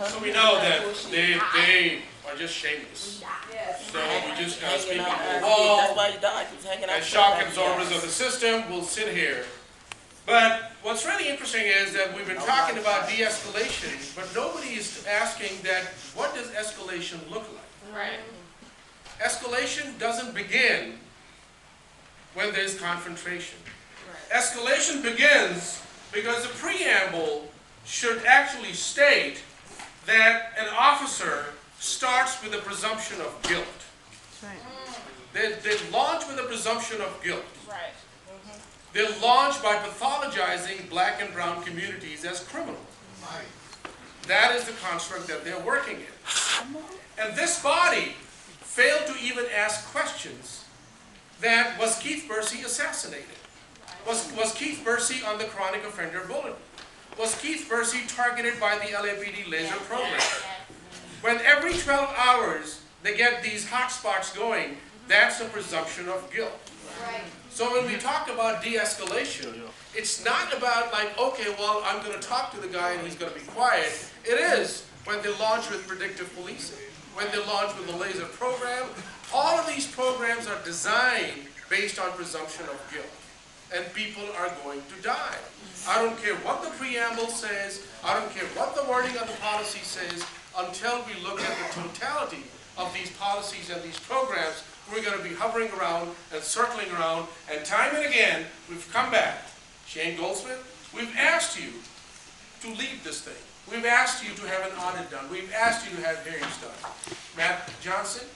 So we know that they are just shameless. So we just gotta speak on the wall, That's why you died. He was hanging out. and shock absorbers of the system will sit here. But what's really interesting is that we've been talking about de-escalation, but nobody is asking that, what does escalation look like? Right. Escalation doesn't begin when there's confrontation. Escalation begins because the preamble should actually state that an officer starts with a presumption of guilt. They launch with a presumption of guilt. Right. They're launched by pathologizing black and brown communities as criminals. That is the construct that they're working in. And this body failed to even ask questions that, was Keith Bursey assassinated? Was Keith Bursey on the chronic offender bulletin? Was Keith Bursey targeted by the LAPD laser program? When every 12 hours they get these hotspots going, that's a presumption of guilt. So when we talk about de-escalation, it's not about like, okay, well, I'm going to talk to the guy and he's going to be quiet. It is when they launch with predictive policing, when they launch with the laser program. All of these programs are designed based on presumption of guilt. And people are going to die. I don't care what the preamble says, I don't care what the wording of the policy says, until we look at the totality of these policies and these programs, we're going to be hovering around and circling around, and time and again, we've come back. Shane Goldsmith, we've asked you to lead this thing. We've asked you to have an audit done. We've asked you to have hearings done. Matt Johnson,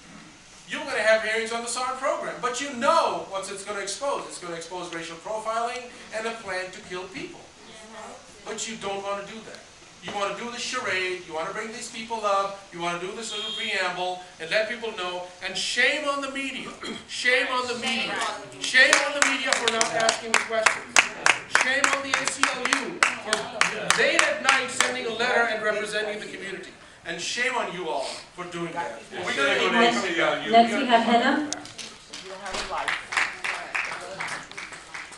you're going to have hearings on the SAR program, but you know what it's going to expose. It's going to expose racial profiling and a plan to kill people. But you don't want to do that. You want to do the charade, you want to bring these people up, you want to do this little preamble and let people know, and shame on the media. Shame on the media. Shame on the media for not asking the questions. Shame on the ACLU for late at night sending a letter and representing the community. And shame on you all for doing that. We're going to Next we have Hannah.